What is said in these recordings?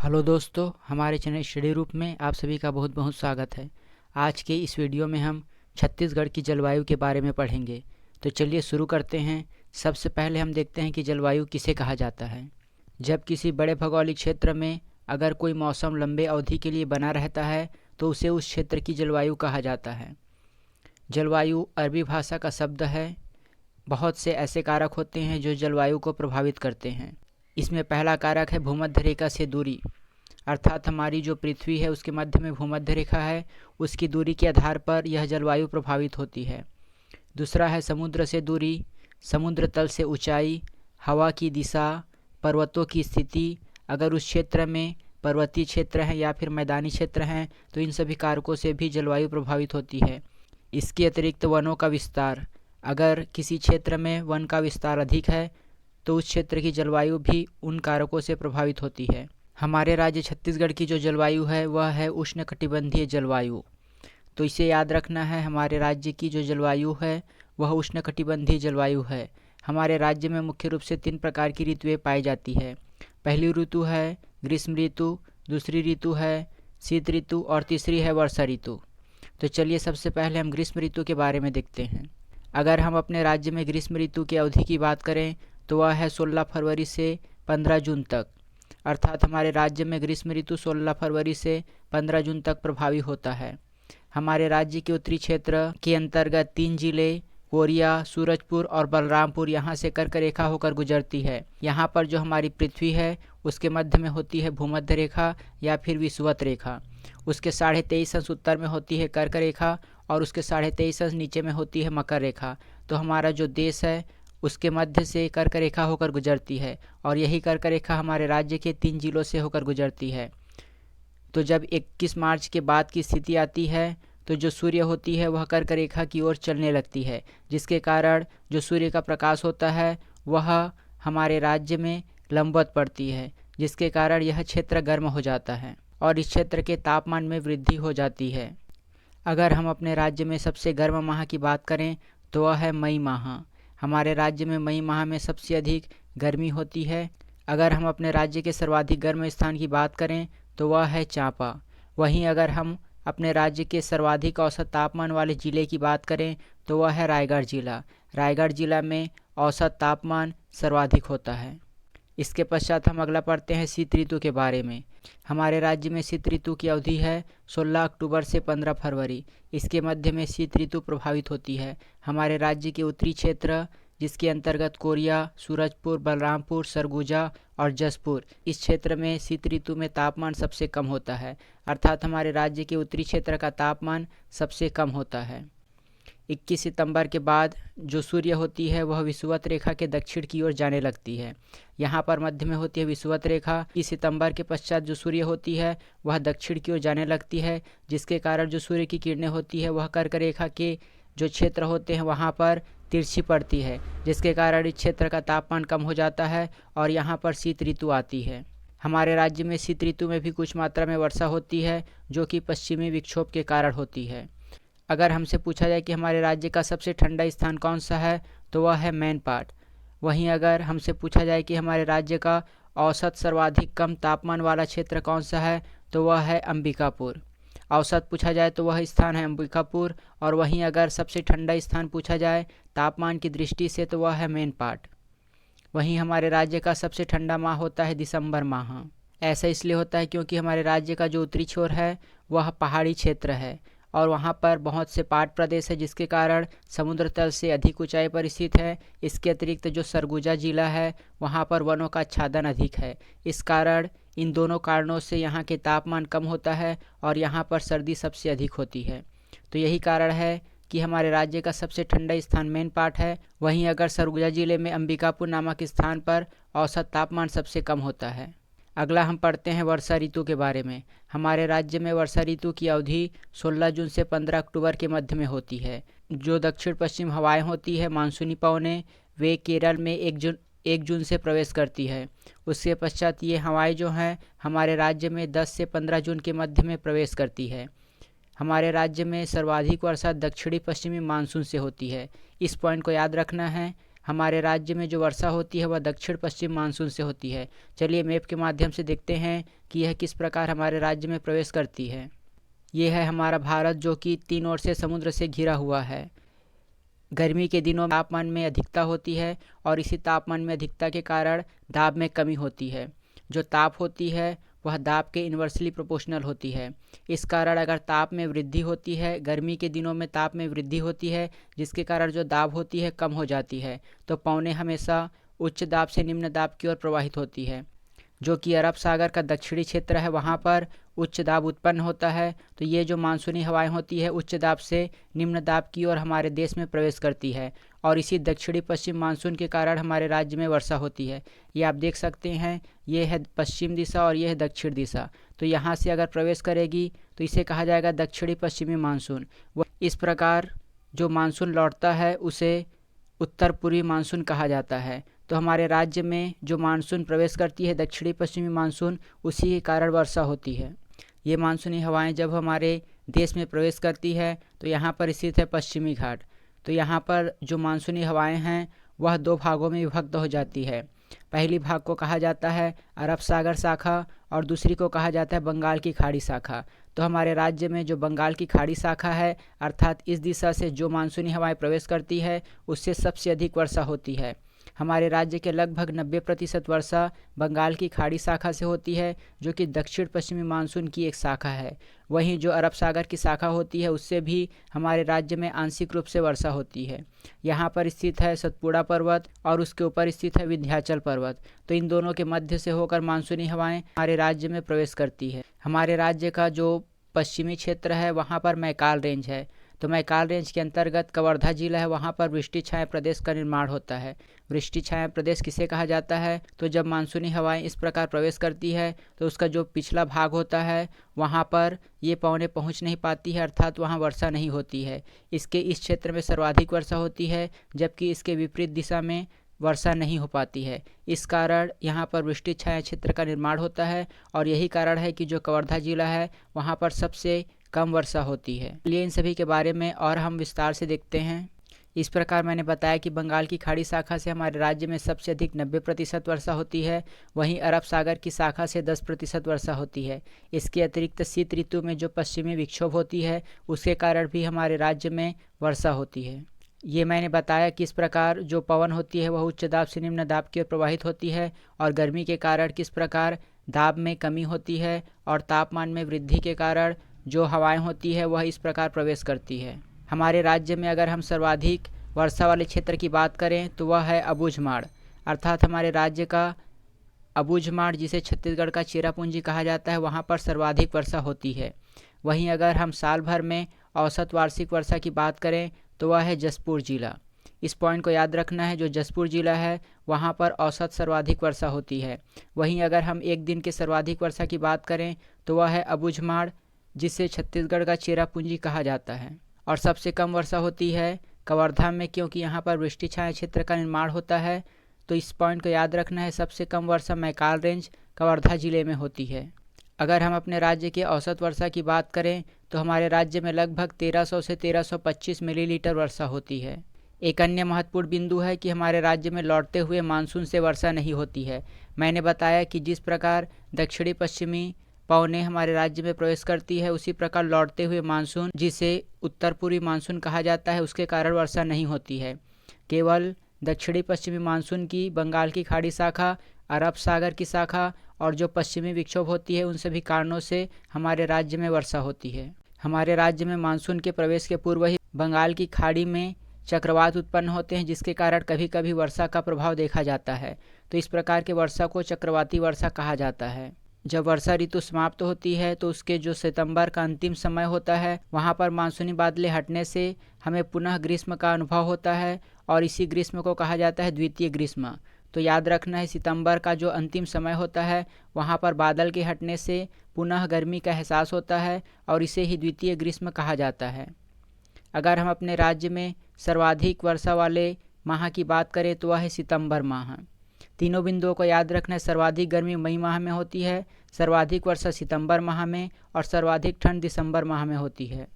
Hello दोस्तों, हमारे channel study रूप में आप सभी का बहुत बहुत स्वागत है। आज के इस वीडियो में हम छत्तीसगढ़ की जलवायु के बारे में पढ़ेंगे। तो चलिए शुरू करते हैं। सबसे पहले हम देखते हैं कि जलवायु किसे कहा जाता है। जब किसी बड़े भौगोलिक क्षेत्र में अगर कोई मौसम लंबे अवधि के लिए बना रहता है तो उसे उस क्षेत्र की जलवायु कहा जाता है। जलवायु अरबी भाषा का शब्द है। बहुत से ऐसे कारक होते हैं जो जलवायु को प्रभावित करते हैं। इसमें पहला कारक है भूमध्य रेखा से दूरी, अर्थात हमारी जो पृथ्वी है उसके मध्य में भूमध्य रेखा है, उसकी दूरी के आधार पर यह जलवायु प्रभावित होती है। दूसरा है समुद्र से दूरी, समुद्र तल से ऊंचाई, हवा की दिशा, पर्वतों की स्थिति। अगर उस क्षेत्र में पर्वतीय क्षेत्र है या फिर मैदानी क्षेत्र हैं तो इन सभी कारकों से भी जलवायु प्रभावित होती है। इसके अतिरिक्त वनों का विस्तार, अगर किसी क्षेत्र में वन का विस्तार अधिक है तो उस क्षेत्र की जलवायु भी उन कारकों से प्रभावित होती है। हमारे राज्य छत्तीसगढ़ की जो जलवायु है वह है उष्णकटिबंधीय जलवायु। तो इसे याद रखना है, हमारे राज्य की जो जलवायु है वह उष्णकटिबंधीय जलवायु है। हमारे राज्य में मुख्य रूप से 3 प्रकार की ऋतुएं पाई जाती है। पहली ऋतु है ग्रीष्म ऋतु, दूसरी ऋतु है शीत ऋतु और तीसरी है वर्षा ऋतु। तो चलिए सबसे पहले हम ग्रीष्म ऋतु के बारे में देखते हैं। अगर हम अपने राज्य में ग्रीष्म ऋतु की अवधि की बात करें तो वह है 16 फरवरी से 15 जून तक, अर्थात हमारे राज्य में ग्रीष्म ऋतु 16 फरवरी से 15 जून तक प्रभावी होता है। हमारे राज्य के उत्तरी क्षेत्र के अंतर्गत 3 जिले कोरिया, सूरजपुर और बलरामपुर यहाँ से कर्क रेखा होकर गुजरती है। यहाँ पर जो हमारी पृथ्वी है उसके मध्य में होती है भूमध्य रेखा या फिर विषुवत रेखा। उसके 23.5 अंश उत्तर में होती है कर्क रेखा और उसके 23.5 अंश नीचे में होती है मकर रेखा। तो हमारा जो देश है उसके मध्य से कर्क रेखा होकर गुजरती है और यही कर्क रेखा हमारे राज्य के 3 जिलों से होकर गुजरती है। तो जब 21 मार्च के बाद की स्थिति आती है तो जो सूर्य होती है वह कर्क रेखा की ओर चलने लगती है, जिसके कारण जो सूर्य का प्रकाश होता है वह हमारे राज्य में लंबवत पड़ती है, जिसके कारण यह क्षेत्र गर्म हो जाता है और इस क्षेत्र के तापमान में वृद्धि हो जाती है। अगर हम अपने राज्य में सबसे गर्म माह की बात करें तो वह है मई माह। हमारे राज्य में मई माह में सबसे अधिक गर्मी होती है। अगर हम अपने राज्य के सर्वाधिक गर्म स्थान की बात करें तो वह है चांपा। वहीं अगर हम अपने राज्य के सर्वाधिक औसत तापमान वाले ज़िले की बात करें तो वह है रायगढ़ जिला। रायगढ़ जिला में औसत तापमान सर्वाधिक होता है। इसके पश्चात हम अगला पढ़ते हैं शीत ऋतु के बारे में। हमारे राज्य में शीत ऋतु की अवधि है 16 अक्टूबर से 15 फरवरी। इसके मध्य में शीत ऋतु प्रभावित होती है। हमारे राज्य के उत्तरी क्षेत्र जिसके अंतर्गत कोरिया, सूरजपुर, बलरामपुर, सरगुजा और जसपुर, इस क्षेत्र में शीत ऋतु में तापमान सबसे कम होता है, अर्थात हमारे राज्य के उत्तरी क्षेत्र का तापमान सबसे कम होता है। 21 सितंबर के बाद जो सूर्य होती है वह विषुवत रेखा के दक्षिण की ओर जाने लगती है। यहाँ पर मध्य में होती है विषुवत रेखा। 21 सितंबर के पश्चात जो सूर्य होती है वह दक्षिण की ओर जाने लगती है, जिसके कारण जो सूर्य की किरणें होती है वह कर्क रेखा के जो क्षेत्र होते हैं वहाँ पर तिरछी पड़ती है, जिसके कारण इस क्षेत्र का तापमान कम हो जाता है और यहाँ पर शीत ऋतु आती है। हमारे राज्य में शीत ऋतु में भी कुछ मात्रा में वर्षा होती है जो कि पश्चिमी विक्षोभ के कारण होती है। अगर हमसे पूछा जाए कि हमारे राज्य का सबसे ठंडा स्थान कौन सा है तो वह है मैनपाट। वहीं अगर हमसे पूछा जाए कि हमारे राज्य का औसत सर्वाधिक कम तापमान वाला क्षेत्र कौन सा है तो वह है अंबिकापुर। औसत पूछा जाए तो वह स्थान है अंबिकापुर। और वहीं अगर सबसे ठंडा स्थान पूछा जाए तापमान की दृष्टि से तो वह है मैनपाट। वहीं हमारे राज्य का सबसे ठंडा माह होता है दिसंबर माह। ऐसा इसलिए होता है क्योंकि हमारे राज्य का जो उत्तरी छोर है वह पहाड़ी क्षेत्र है और वहाँ पर बहुत से पाट प्रदेश है, जिसके कारण समुद्र तल से अधिक ऊंचाई पर स्थित है। इसके अतिरिक्त जो सरगुजा जिला है वहाँ पर वनों का आच्छादन अधिक है। इस कारण इन दोनों कारणों से यहाँ के तापमान कम होता है और यहाँ पर सर्दी सबसे अधिक होती है। तो यही कारण है कि हमारे राज्य का सबसे ठंडा स्थान मैनपाट है। वहीं अगर सरगुजा जिले में अंबिकापुर नामक स्थान पर औसत तापमान सबसे कम होता है। अगला हम पढ़ते हैं वर्षा ऋतु के बारे में। हमारे राज्य में वर्षा ऋतु की अवधि 16 जून से 15 अक्टूबर के मध्य में होती है। जो दक्षिण पश्चिम हवाएं होती है मानसूनी पवनें, वे केरल में 1 जून से प्रवेश करती है। उसके पश्चात ये हवाएं जो हैं हमारे राज्य में 10 से 15 जून के मध्य में प्रवेश करती है। हमारे राज्य में सर्वाधिक वर्षा दक्षिणी पश्चिमी मानसून से होती है। इस पॉइंट को याद रखना है। हमारे राज्य में जो वर्षा होती है वह दक्षिण पश्चिम मानसून से होती है। चलिए मैप के माध्यम से देखते हैं कि यह किस प्रकार हमारे राज्य में प्रवेश करती है। ये है हमारा भारत, जो कि 3 ओर से समुद्र से घिरा हुआ है। गर्मी के दिनों में तापमान में अधिकता होती है और इसी तापमान में अधिकता के कारण दाब में कमी होती है। जो ताप होती है वह दाब के इन्वर्सली प्रोपोर्शनल होती है। इस कारण अगर ताप में वृद्धि होती है, गर्मी के दिनों में ताप में वृद्धि होती है, जिसके कारण जो दाब होती है कम हो जाती है, तो पवनें हमेशा उच्च दाब से निम्न दाब की ओर प्रवाहित होती है। जो कि अरब सागर का दक्षिणी क्षेत्र है, वहाँ पर उच्च दाब उत्पन्न होता है। तो ये जो मानसूनी हवाएं होती है उच्च दाब से निम्न दाब की ओर हमारे देश में प्रवेश करती है और इसी दक्षिणी पश्चिम मानसून के कारण हमारे राज्य में वर्षा होती है। ये आप देख सकते हैं, ये है पश्चिम दिशा और ये है दक्षिण दिशा। तो यहाँ से अगर प्रवेश करेगी तो इसे कहा जाएगा दक्षिणी पश्चिमी मानसून। इस प्रकार जो मानसून लौटता है उसे उत्तर पूर्वी मानसून कहा जाता है। तो हमारे राज्य में जो मानसून प्रवेश करती है दक्षिणी पश्चिमी मानसून, उसी के कारण वर्षा होती है। ये मानसूनी हवाएं जब हमारे देश में प्रवेश करती है तो यहाँ पर स्थित है पश्चिमी घाट। तो यहाँ पर जो मानसूनी हवाएं हैं वह 2 भागों में विभक्त हो जाती है। पहली भाग को कहा जाता है अरब सागर शाखा और दूसरी को कहा जाता है बंगाल की खाड़ी शाखा। तो हमारे राज्य में जो बंगाल की खाड़ी शाखा है, अर्थात इस दिशा से जो मानसूनी हवाएं प्रवेश करती है उससे सबसे अधिक वर्षा होती है। हमारे राज्य के लगभग 90% वर्षा बंगाल की खाड़ी शाखा से होती है, जो कि दक्षिण पश्चिमी मानसून की एक शाखा है। वहीं जो अरब सागर की शाखा होती है उससे भी हमारे राज्य में आंशिक रूप से वर्षा होती है। यहाँ पर स्थित है सतपुड़ा पर्वत और उसके ऊपर स्थित है विंध्याचल पर्वत। तो इन दोनों के मध्य से होकर मानसूनी हवाएं हमारे राज्य में प्रवेश करती है। हमारे राज्य का जो पश्चिमी क्षेत्र है वहाँ पर मैकाल रेंज है। तो मैकाल रेंज के अंतर्गत कवर्धा जिला है, वहाँ पर वृष्टि छाया प्रदेश का निर्माण होता है। वृष्टि छाया प्रदेश किसे कहा जाता है? तो जब मानसूनी हवाएं इस प्रकार प्रवेश करती है तो उसका जो पिछला भाग होता है वहाँ पर ये पवनें पहुँच नहीं पाती है, अर्थात वहाँ वर्षा नहीं होती है। इसके इस क्षेत्र में सर्वाधिक वर्षा होती है, जबकि इसके विपरीत दिशा में वर्षा नहीं हो पाती है। इस कारण यहाँ पर वृष्टि छाया क्षेत्र का निर्माण होता है और यही कारण है कि जो कवर्धा जिला है वहाँ पर सबसे कम वर्षा होती है। चलिए इन सभी के बारे में और हम विस्तार से देखते हैं। इस प्रकार मैंने बताया कि बंगाल की खाड़ी शाखा से हमारे राज्य में सबसे अधिक 90% वर्षा होती है, वहीं अरब सागर की शाखा से 10% वर्षा होती है। इसके अतिरिक्त शीत ऋतु में जो पश्चिमी विक्षोभ होती है उसके कारण भी हमारे राज्य में वर्षा होती है। ये मैंने बताया किस प्रकार जो पवन होती है वह उच्च दाब से निम्न दाब की ओर प्रवाहित होती है और गर्मी के कारण किस प्रकार दाब में कमी होती है और तापमान में वृद्धि के कारण जो हवाएं होती है वह इस प्रकार प्रवेश करती है। हमारे राज्य में अगर हम सर्वाधिक वर्षा वाले क्षेत्र की बात करें तो वह है अबूझमाड़, अर्थात हमारे राज्य का अबूझमाड़, जिसे छत्तीसगढ़ का चेरापूंजी कहा जाता है, वहाँ पर सर्वाधिक वर्षा होती है। वहीं अगर हम साल भर में औसत वार्षिक वर्षा की बात करें तो वह है जसपुर जिला। इस पॉइंट को याद रखना है, जो जसपुर जिला है वहाँ पर औसत सर्वाधिक वर्षा होती है। वहीं अगर हम एक दिन के सर्वाधिक वर्षा की बात करें तो वह है अबूझमाड़, जिसे छत्तीसगढ़ का चेरापूंजी कहा जाता है। और सबसे कम वर्षा होती है कवर्धा में, क्योंकि यहाँ पर वृष्टि छाया क्षेत्र का निर्माण होता है। तो इस पॉइंट को याद रखना है, सबसे कम वर्षा मैकाल रेंज कवर्धा जिले में होती है। अगर हम अपने राज्य के औसत वर्षा की बात करें तो हमारे राज्य में लगभग 1300 से 1325 मिलीलीटर वर्षा होती है। एक अन्य महत्वपूर्ण बिंदु है कि हमारे राज्य में लौटते हुए मानसून से वर्षा नहीं होती है। मैंने बताया कि जिस प्रकार दक्षिणी पश्चिमी पवनें हमारे राज्य में प्रवेश करती है, उसी प्रकार लौटते हुए मानसून, जिसे उत्तर पूर्वी मानसून कहा जाता है, उसके कारण वर्षा नहीं होती है। केवल दक्षिणी पश्चिमी मानसून की बंगाल की खाड़ी शाखा, अरब सागर की शाखा और जो पश्चिमी विक्षोभ होती है, उन सभी कारणों से हमारे राज्य में वर्षा होती है। हमारे राज्य में मानसून के प्रवेश के पूर्व ही बंगाल की खाड़ी में चक्रवात उत्पन्न होते हैं, जिसके कारण कभी कभी वर्षा का प्रभाव देखा जाता है। तो इस प्रकार के वर्षा को चक्रवाती वर्षा कहा जाता है। जब वर्षा ऋतु समाप्त होती है तो उसके जो सितंबर का अंतिम समय होता है, वहाँ पर मानसूनी बादलें हटने से हमें पुनः ग्रीष्म का अनुभव होता है और इसी ग्रीष्म को कहा जाता है द्वितीय ग्रीष्म। तो याद रखना है, सितंबर का जो अंतिम समय होता है वहाँ पर बादल के हटने से पुनः गर्मी का एहसास होता है और इसे ही द्वितीय ग्रीष्म कहा जाता है। अगर हम अपने राज्य में सर्वाधिक वर्षा वाले माह की बात करें तो वह है सितंबर माह। तीनों बिंदुओं को याद रखना है, सर्वाधिक गर्मी मई माह में होती है, सर्वाधिक वर्षा सितंबर माह में और सर्वाधिक ठंड दिसंबर माह में होती है।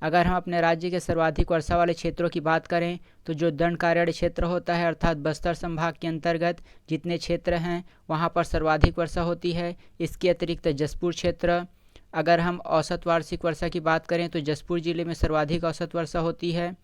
अगर हम अपने राज्य के सर्वाधिक वर्षा वाले क्षेत्रों की बात करें तो जो दंडकारण्य क्षेत्र होता है अर्थात बस्तर संभाग के अंतर्गत जितने क्षेत्र हैं वहाँ पर सर्वाधिक वर्षा होती है। इसके अतिरिक्त जसपुर क्षेत्र, अगर हम औसत वार्षिक वर्षा की बात करें तो जसपुर ज़िले में सर्वाधिक औसत वर्षा होती है।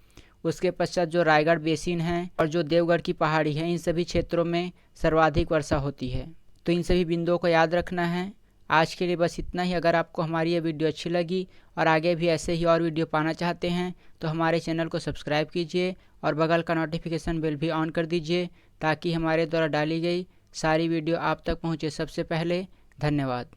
उसके पश्चात जो रायगढ़ बेसिन है और जो देवगढ़ की पहाड़ी है, इन सभी क्षेत्रों में सर्वाधिक वर्षा होती है। तो इन सभी बिंदुओं को याद रखना है। आज के लिए बस इतना ही। अगर आपको हमारी ये वीडियो अच्छी लगी और आगे भी ऐसे ही और वीडियो पाना चाहते हैं तो हमारे चैनल को सब्सक्राइब कीजिए और बगल का नोटिफिकेशन बेल भी ऑन कर दीजिए ताकि हमारे द्वारा डाली गई सारी वीडियो आप तक पहुँचे सबसे पहले। धन्यवाद।